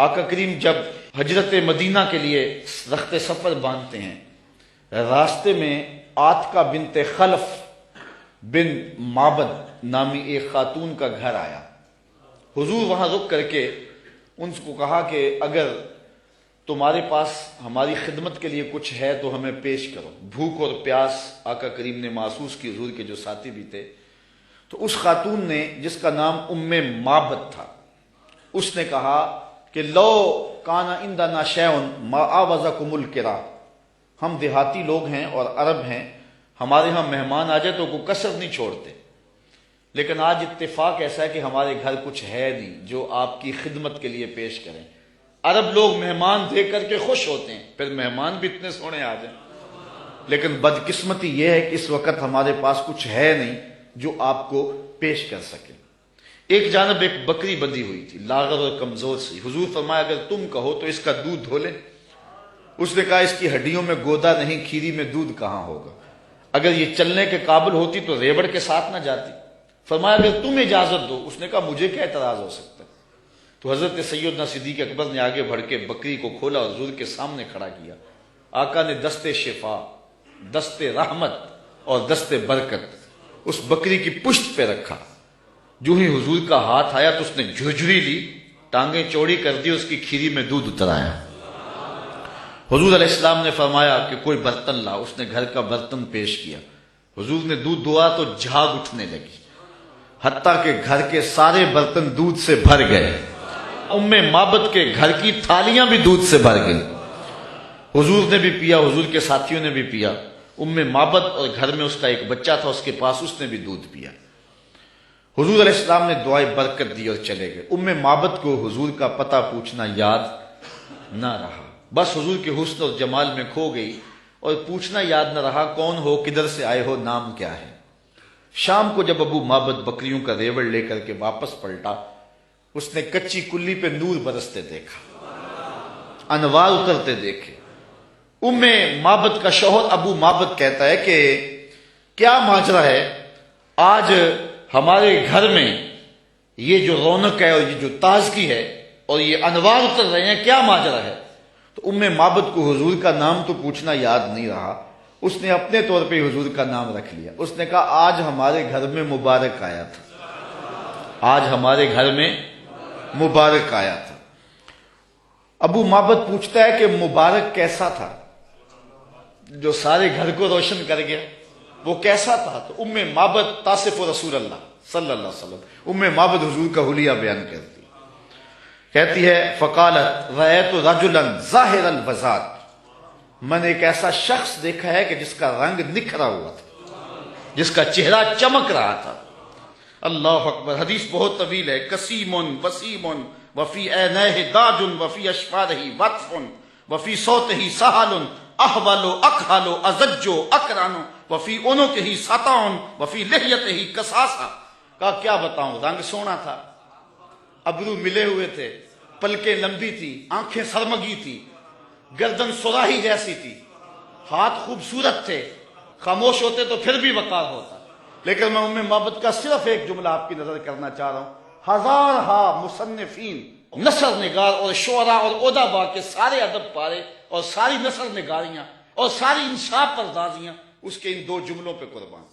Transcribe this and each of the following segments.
آقا کریم جب ہجرت مدینہ کے لیے رخت سفر باندھتے ہیں، راستے میں آتکا بنت خلف بن معبد نامی ایک خاتون کا گھر آیا۔ حضور وہاں رک کر کے ان کو کہا کہ اگر تمہارے پاس ہماری خدمت کے لیے کچھ ہے تو ہمیں پیش کرو۔ بھوک اور پیاس آقا کریم نے محسوس کی، حضور کے جو ساتھی بھی تھے۔ تو اس خاتون نے، جس کا نام معبد تھا، اس نے کہا کہ لو کان عندنا شیء ما آوزکم الکرا، ہم دیہاتی لوگ ہیں اور عرب ہیں، ہمارے ہاں مہمان آ جائے تو کوئی کسر نہیں چھوڑتے، لیکن آج اتفاق ایسا ہے کہ ہمارے گھر کچھ ہے نہیں جو آپ کی خدمت کے لیے پیش کریں۔ عرب لوگ مہمان دیکھ کر کے خوش ہوتے ہیں، پھر مہمان بھی اتنے سونے آ جائیں، لیکن بدقسمتی یہ ہے کہ اس وقت ہمارے پاس کچھ ہے نہیں جو آپ کو پیش کر سکے۔ ایک جانب ایک بکری بندھی ہوئی تھی، لاغر اور کمزور سی۔ حضور فرمایا اگر تم کہو تو اس کا دودھ دھو لیں۔ اس نے کہا اس کی ہڈیوں میں گودا نہیں، کھیری میں دودھ کہاں ہوگا، اگر یہ چلنے کے قابل ہوتی تو ریوڑ کے ساتھ نہ جاتی۔ فرمایا اگر تم اجازت دو۔ اس نے کہا مجھے کیا اعتراض ہو سکتا ہے۔ تو حضرت سیدنا صدیق اکبر نے آگے بڑھ کے بکری کو کھولا اور حضور کے سامنے کھڑا کیا۔ آقا نے دست شفا، دست رحمت اور دست برکت اس بکری کی پشت پہ رکھا۔ جو ہی حضور کا ہاتھ آیا تو اس نے جھرجھری لی، ٹانگیں چوڑی کر دی، اس کی کھیری میں دودھ اتر آیا۔ حضور علیہ السلام نے فرمایا کہ کوئی برتن لا۔ اس نے گھر کا برتن پیش کیا۔ حضور نے دودھ دھوا تو جھاگ اٹھنے لگی، حتیٰ کہ گھر کے سارے برتن دودھ سے بھر گئے۔ معبد کے گھر کی تھالیاں بھی دودھ سے بھر گئی۔ حضور نے بھی پیا، حضور کے ساتھیوں نے بھی پیا۔ معبد اور گھر میں اس کا ایک بچہ تھا، اس کے پاس، اس نے بھی دودھ پیا۔ حضور علیہ السلام نے دعائے برکت دی اور چلے گئے۔ معبد کو حضور کا پتہ پوچھنا یاد نہ رہا، بس حضور کے حسن اور جمال میں کھو گئی، اور پوچھنا یاد نہ رہا کون ہو، کدھر سے آئے ہو، نام کیا ہے۔ شام کو جب معبد بکریوں کا ریوڑ لے کر کے واپس پلٹا، اس نے کچی کلی پہ نور برستے دیکھا، انوار اترتے دیکھے۔ معبد کا شوہر معبد کہتا ہے کہ کیا ماجرا ہے، آج ہمارے گھر میں یہ جو رونق ہے اور یہ جو تازگی ہے اور یہ انوار اتر رہے ہیں، کیا ماجرا ہے؟ تو معبد کو حضور کا نام تو پوچھنا یاد نہیں رہا، اس نے اپنے طور پہ حضور کا نام رکھ لیا۔ اس نے کہا آج ہمارے گھر میں مبارک آیا تھا، آج ہمارے گھر میں مبارک آیا تھا۔ معبد پوچھتا ہے کہ مبارک کیسا تھا جو سارے گھر کو روشن کر گیا، وہ کیسا تھا؟ تو معبد تاصف رسول اللہ صلی اللہ علیہ وسلم، معبد حضور کا حلیہ بیان کرتی، کہتی ہے فقالت رأیت رجلا ظاہر الوضاء، میں نے ایک ایسا شخص دیکھا ہے کہ جس کا رنگ نکھرا ہوا تھا، جس کا چہرہ چمک رہا تھا۔ اللہ اکبر۔ حدیث بہت طویل ہے۔ کسیم وسیم وفی عینیہ داج وفی اشفارہ وطف وفی صوتہ سہل احول اکحل ازج اکرن وفی عنقہ سطع وفی لحیتہ کساسہ۔ کہا کیا بتاؤں، رنگ سونا تھا، ابرو ملے ہوئے تھے، پلکیں لمبی تھی، آنکھیں سرمگی تھی، گردن سراہی جیسی تھی، ہاتھ خوبصورت تھے، خاموش ہوتے تو پھر بھی وقار ہوتا۔ لیکن میں معبد کا صرف ایک جملہ آپ کی نظر کرنا چاہ رہا ہوں۔ ہزارہا مصنفین، نثر نگار اور شعراء اور ادبا کے سارے ادب پارے اور ساری نثر نگاریاں اور ساری انصاف پردازیاں اس کے ان دو جملوں پہ قربان۔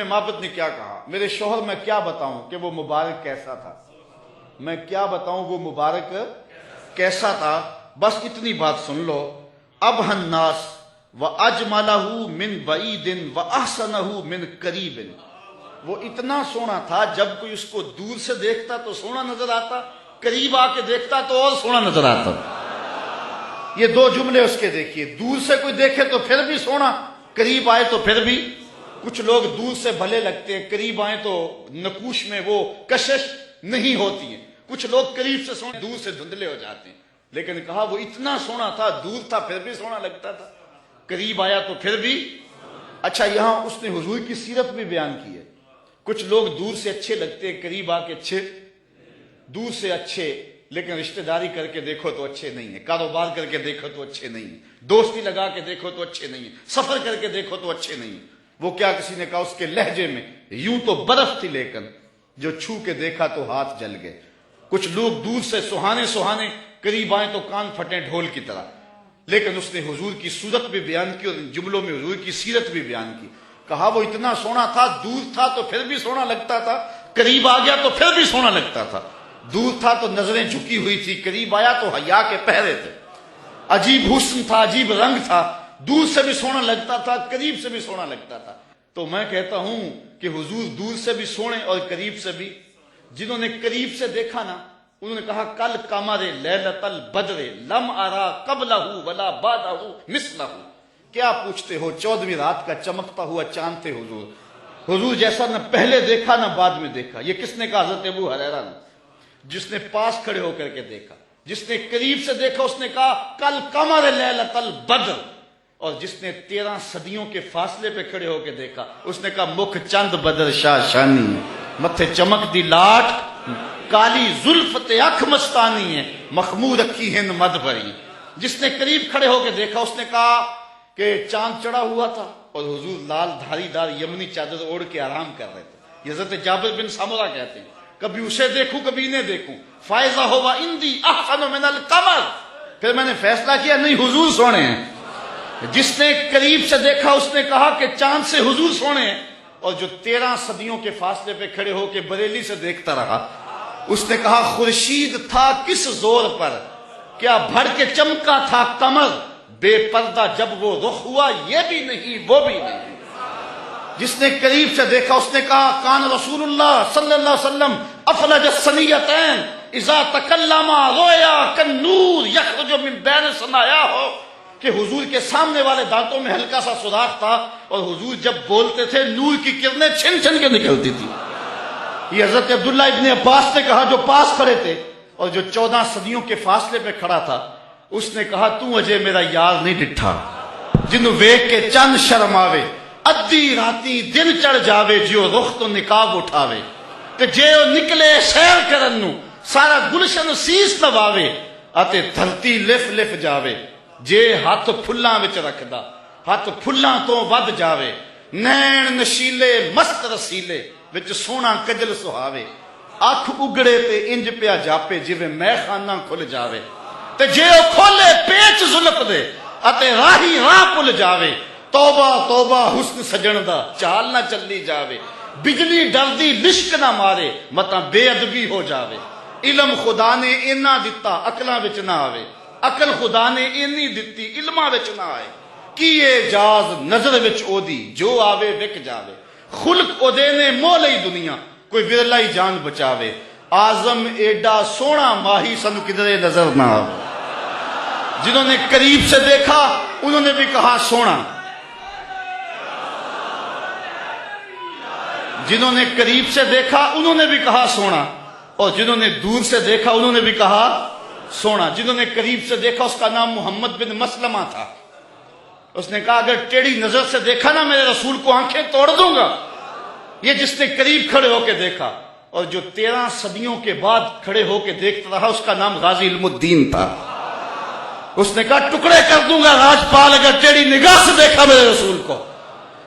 معبد نے کیا کہا، میرے شوہر میں کیا بتاؤں کہ وہ مبارک کیسا تھا، میں کیا بتاؤں وہ مبارک کیسا تھا، بس اتنی بات سن لو۔ ابہ الناس وَأَجْمَلَهُ مِنْ بَعِيدٍ وَأَحْسَنَهُ مِنْ قَرِيبٍ، وہ اتنا سونا تھا جب کوئی اس کو دور سے دیکھتا تو سونا نظر آتا، قریب آ کے دیکھتا تو اور سونا نظر آتا۔ یہ دو جملے اس کے دیکھیے، دور سے کوئی دیکھے تو پھر بھی سونا، قریب آئے تو پھر بھی۔ کچھ لوگ دور سے بھلے لگتے ہیں، قریب آئے تو نقوش میں وہ کشش نہیں ہوتی ہے۔ کچھ لوگ قریب سے سونے، دور سے دھندلے ہو جاتے ہیں، لیکن کہا وہ اتنا سونا تھا، دور تھا پھر بھی سونا لگتا تھا، قریب آیا تو پھر بھی۔ اچھا، یہاں اس نے حضور کی سیرت بھی بیان کی ہے۔ کچھ لوگ دور سے اچھے لگتے ہیں، قریب آ کے اچھے، دور سے اچھے لیکن رشتہ داری کر کے دیکھو تو اچھے نہیں ہیں، کاروبار کر کے دیکھو تو اچھے نہیں ہیں، دوستی لگا کے دیکھو تو اچھے نہیں ہیں، سفر کر کے دیکھو تو اچھے نہیں ہیں۔ وہ کیا، کسی نے کہا اس کے لہجے میں یوں تو برف تھی لیکن جو چھو کے دیکھا تو ہاتھ جل گئے۔ کچھ لوگ دور سے سہانے سہانے، قریب آئیں تو کان پھٹیں ڈھول کی طرح، لیکن اس نے حضور کی صورت بھی بیان کی اور ان جملوں میں حضور کی سیرت بھی بیان کی. کہا وہ اتنا سونا تھا، دور تھا تو پھر بھی سونا لگتا تھا، قریب آ گیا تو پھر بھی سونا لگتا تھا. دور تھا تو نظریں جھکی ہوئی تھی، قریب آیا تو حیا کے پہرے تھے. عجیب حسن تھا، عجیب رنگ تھا، دور سے بھی سونا لگتا تھا، قریب سے بھی سونا لگتا تھا. تو میں کہتا ہوں کہ حضور دور سے بھی سونے اور قریب سے بھی. جنہوں نے قریب سے دیکھا نا انہوں نے کہا کل قمر لیلۃ البدر لم ارا قبلہ ولا بعدہ مثلہ. کیا پوچھتے ہو، 14ویں رات کا چمکتا ہوا چاند تھے حضور. حضور جیسا نہ پہلے دیکھا نہ بعد میں دیکھا. یہ کس نے کہا؟ حضرت ابو ہریرہ نے. جس نے پاس کھڑے ہو کر کے دیکھا، جس نے قریب سے دیکھا اس نے کہا کل قمر لیلۃ البدر. اور جس نے 13 صدیوں کے فاصلے پہ کھڑے ہو کے دیکھا اس نے کہا مکھ چند بدر شاہ شانی، متھے چمک دی لاٹ، کالی زلف تے اکھ مستانی ہے، مخمور اکھی ہند مد بھری. جس نے قریب کھڑے ہو کے دیکھا اس نے کہا کہ چاند چڑھا ہوا تھا اور حضور لال دھاری دار یمنی چادر اوڑھ کے آرام کر رہے تھے. حضرت جابر بن سمرہ کہتے ہیں کبھی اسے دیکھوں کبھی انہیں دیکھوں، فائزہ ہوا اندی احسن من القمر. پھر میں نے فیصلہ کیا نہیں حضور سونے ہیں. جس نے قریب سے دیکھا اس نے کہا کہ چاند سے حضور سونے ہیں، اور جو 13 صدیوں کے فاصلے پہ کھڑے ہو کے بریلی سے دیکھتا رہا اس نے کہا خورشید تھا کس زور پر، کیا بھر کے چمکا تھا قمر، بے پردہ جب وہ رخ ہوا یہ بھی نہیں وہ بھی نہیں. جس نے قریب سے دیکھا اس نے کہا کان رسول اللہ صلی اللہ علیہ وسلم افلج الثنیتین اذا تکلم رویا کالنور یخرج من بین ثنایاہ، کہ حضور کے سامنے والے دانتوں میں ہلکا سا سوراخ تھا اور حضور جب بولتے تھے نور کی کرنیں چھن چھن کے نکلتی تھی. یہ حضرت عبداللہ ابن عباس نے کہا جو پاس کھڑے تھے اور جو 14 صدیوں کے فاصلے پہ کھڑا تھا اس نے کہا تو اجے میرا یار نہیں ڈٹھا، جنوں ویکھ کے چند شرم آوے، ادھی راتی دن چڑھ جاوے، جیو رخ تو نقاب اٹھاوے، تے جے او نکلے سیر کرن نو سارا گلشن سیس نواوے، اتے دھرتی لف لف جاوے. جے ہاتھ پھلاں وچ رکھدا ہاتھ پھلاں تو ود جاوے، نین نشیلے مست رسیلے وچ سونا کجل سہاوے، اکھ اگڑے تے انج پیا جاپے جویں میں خانہ کھل جاوے، تے جے او کھولے پیچ زلف دے اتے راہی راہ پل جاوے، توبہ توبہ حسن سجن دا چال نہ چلی جاوے، بجلی ڈردی لشک نہ مارے متاں بے ادبی ہو جاوے. علم خدا نے اینا دتا عقلاں وچ نہ آوے، عقل خدا نے اینی دتی علماں وچ نہ آئے. کی اعجاز نظر وچ او دی جو آوے وک جاوے، خلق او دے نے مول ہی دنیا کوئی ورلا ہی جان بچاوے. آزم ایڈا سونا ماہی سنو کدھرے نظر نہ آوے. جنہوں نے قریب سے دیکھا انہوں نے بھی کہا سونا، جنہوں نے قریب سے دیکھا انہوں نے بھی کہا سونا، اور جنہوں نے دور سے دیکھا انہوں نے بھی کہا سونا. جنہوں نے قریب سے دیکھا اس کا نام محمد بن مسلمہ تھا. اس نے کہا اگر ٹیڑھی نظر سے دیکھا نا میرے رسول کو آنکھیں توڑ دوں گا. یہ جس نے قریب کھڑے ہو کے دیکھا اور جو 13 صدیوں کے بعد کھڑے ہو کے دیکھتا رہا اس کا نام غازی علم الدین تھا. اس نے کہا ٹکڑے کر دوں گا راجپال اگر ٹیڑھی نگاہ سے دیکھا میرے رسول کو.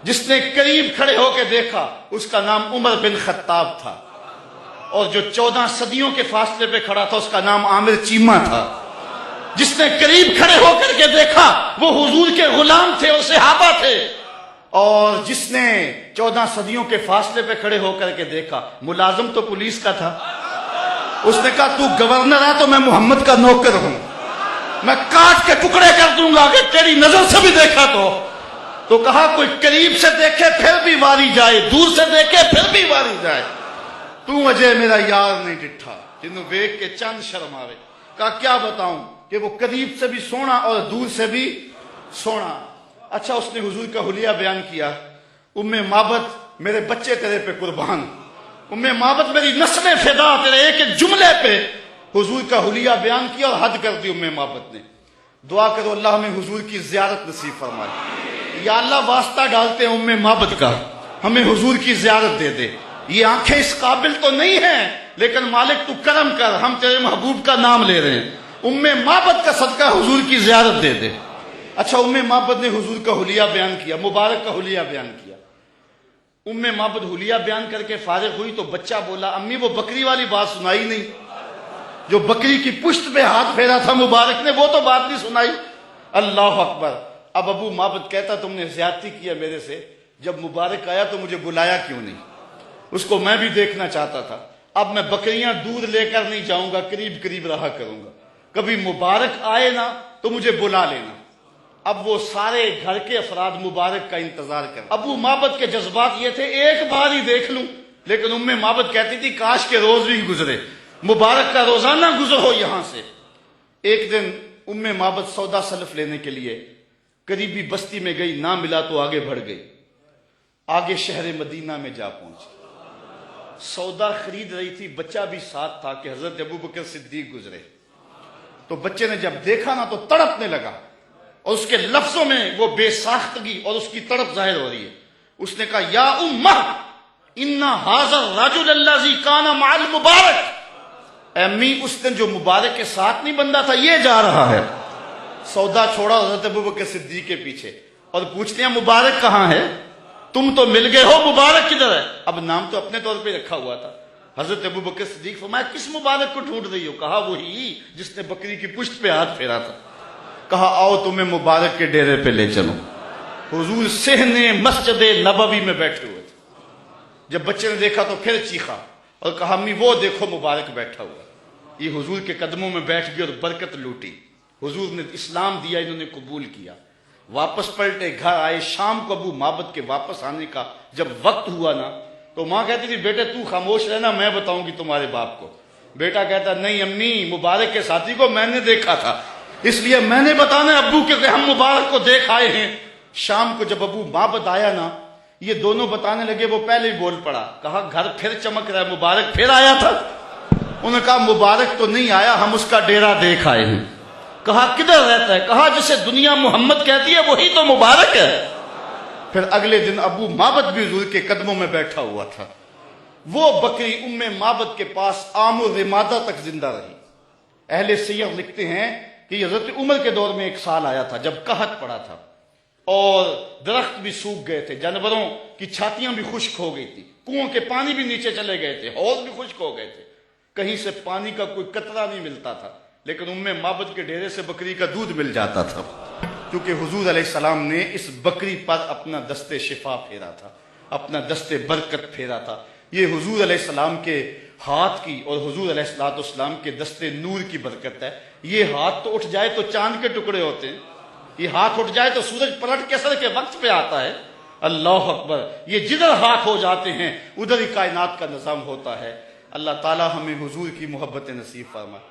جس نے قریب کھڑے ہو کے دیکھا اس کا نام عمر بن خطاب تھا، اور جو 14 صدیوں کے فاصلے پہ کھڑا تھا اس کا نام عامر چیمہ تھا. جس نے قریب کھڑے ہو کر کے دیکھا وہ حضور کے غلام تھے اور صحابہ تھے، اور جس نے 14 صدیوں کے فاصلے پہ کھڑے ہو کر کے دیکھا ملازم تو پولیس کا تھا. اس نے کہا تو گورنر ہے تو میں محمد کا نوکر ہوں، میں کاٹ کے ٹکڑے کر دوں گا اگر تیری نظر سے بھی دیکھا تو کہا کوئی قریب سے دیکھے پھر بھی واری جائے، دور سے دیکھے پھر بھی واری جائے، تو اجے میرا یار نہیں ڈٹھا، جنوں ویکھ کے چند شرم آوے. کہا کیا بتاؤں کہ وہ قریب سے بھی سونا اور دور سے بھی سونا. اچھا اس نے حضور کا حلیہ بیان کیا. ام معبد میرے بچے تیرے پہ قربان، ام معبد میری نسلیں فدا تیرے ایک ایک جملے پہ حضور کا حلیہ بیان کیا اور حد کر دی ام معبد نے. دعا کرو اللہ ہمیں حضور کی زیارت نصیب فرمائے. یا اللہ واسطہ ڈالتے ہیں ام معبد کا، ہمیں حضور کی زیارت دے دے. یہ آنکھیں اس قابل تو نہیں ہیں لیکن مالک تو کرم کر، ہم تیرے محبوب کا نام لے رہے ہیں، ام معبد کا صدقہ حضور کی زیارت دے دے. اچھا ام معبد نے حضور کا حلیہ بیان کیا، مبارک کا حلیہ بیان کیا. ام معبد حلیہ بیان کر کے فارغ ہوئی تو بچہ بولا امی وہ بکری والی بات سنائی نہیں. جو بکری کی پشت پہ ہاتھ پھیرا تھا مبارک نے، وہ تو بات نہیں سنائی۔ اللہ اکبر۔ اب ابو معبد کہتا تم نے زیادتی کیا میرے سے، جب مبارک آیا تو مجھے بلایا کیوں نہیں؟ اس کو میں بھی دیکھنا چاہتا تھا۔ اب میں بکریاں دودھ لے کر نہیں جاؤں گا، قریب قریب رہا کروں گا، کبھی مبارک آئے نا تو مجھے بلا لینا۔ اب وہ سارے گھر کے افراد مبارک کا انتظار کر۔ ابو معبد کے جذبات یہ تھے ایک بار ہی دیکھ لوں، لیکن ام معبد کہتی تھی کاش کے روز بھی گزرے، مبارک کا روزانہ گزر ہو یہاں سے۔ ایک دن ام معبد سودا سلف لینے کے لیے قریبی بستی میں گئی، نہ ملا تو آگے بڑھ گئی، آگے شہر مدینہ میں جا پہنچی۔ سودا خرید رہی تھی، بچہ بھی ساتھ تھا کہ حضرت ابوبکر صدیق گزرے۔ تو بچے نے جب دیکھا نا تو تڑپنے لگا، اور اس کے لفظوں میں وہ بے ساختگی اور اس کی تڑپ ظاہر ہو رہی ہے۔ اس نے کہا یا امہ ان ھذا الرجل الذی کان مع المبارک، اے امی اس دن جو مبارک کے ساتھ نہیں بندہ تھا یہ جا رہا ہے۔ سودا چھوڑا حضرت ابوبکر صدیق کے پیچھے اور پوچھتے ہیں مبارک کہاں ہے؟ تم تو مل گئے ہو، مبارک کدھر ہے؟ اب نام تو اپنے طور پہ رکھا ہوا تھا۔ حضرت ابوبکر صدیق فرمایا کس مبارک کو ڈھونڈ رہی ہو؟ کہا وہی جس نے بکری کی پشت پہ ہاتھ پھیرا تھا۔ کہا آؤ تمہیں مبارک کے ڈیرے پہ لے چلو۔ حضور صحن مسجد نبوی میں بیٹھے ہوئے تھے۔ جب بچے نے دیکھا تو پھر چیخا اور کہا امی وہ دیکھو مبارک بیٹھا ہوا۔ یہ حضور کے قدموں میں بیٹھ گئی اور برکت لوٹی۔ حضور نے اسلام دیا، انہوں نے قبول کیا، واپس پلٹے، گھر آئے۔ شام کو ابو معبد کے واپس آنے کا جب وقت ہوا نا تو ماں کہتی تھی بیٹے تو خاموش رہنا، میں بتاؤں گی تمہارے باپ کو۔ بیٹا کہتا نہیں امی، مبارک کے ساتھی کو میں نے دیکھا تھا، اس لیے میں نے بتانا ابو کہ ہم مبارک کو دیکھ آئے ہیں۔ شام کو جب ابو معبد آیا نا یہ دونوں بتانے لگے، وہ پہلے ہی بول پڑا، کہا گھر پھر چمک رہا ہے، مبارک پھر آیا تھا؟ انہوں نے کہا مبارک تو نہیں آیا، ہم اس کا ڈیرا دیکھ آئے ہیں۔ کہا کدھر رہتا ہے؟ کہا جسے دنیا محمد کہتی ہے وہی تو مبارک ہے۔ پھر اگلے دن ابو معبد بھی حضور کے قدموں میں بیٹھا ہوا تھا۔ وہ بکری ام معبد کے پاس عام و رمادہ تک زندہ رہی۔ اہل سیر لکھتے ہیں کہ حضرت عمر کے دور میں ایک سال آیا تھا جب قحط پڑا تھا اور درخت بھی سوکھ گئے تھے، جانوروں کی چھاتیاں بھی خشک ہو گئی تھی، کنووں کے پانی بھی نیچے چلے گئے تھے، حوض بھی خشک ہو گئے تھے، کہیں سے پانی کا کوئی قطرہ نہیں ملتا تھا، لیکن ام معبد کے ڈیرے سے بکری کا دودھ مل جاتا تھا، کیونکہ حضور علیہ السلام نے اس بکری پر اپنا دست شفا پھیرا تھا، اپنا دست برکت پھیرا تھا۔ یہ حضور علیہ السلام کے ہاتھ کی اور حضور علیہ السلام کے دست نور کی برکت ہے۔ یہ ہاتھ تو اٹھ جائے تو چاند کے ٹکڑے ہوتے ہیں، یہ ہاتھ اٹھ جائے تو سورج پلٹ کے اثر کے وقت پہ آتا ہے۔ اللہ اکبر۔ یہ جدھر ہاتھ ہو جاتے ہیں ادھر ہی کائنات کا نظام ہوتا ہے۔ اللہ تعالی ہمیں حضور کی محبت نصیب فرمائے۔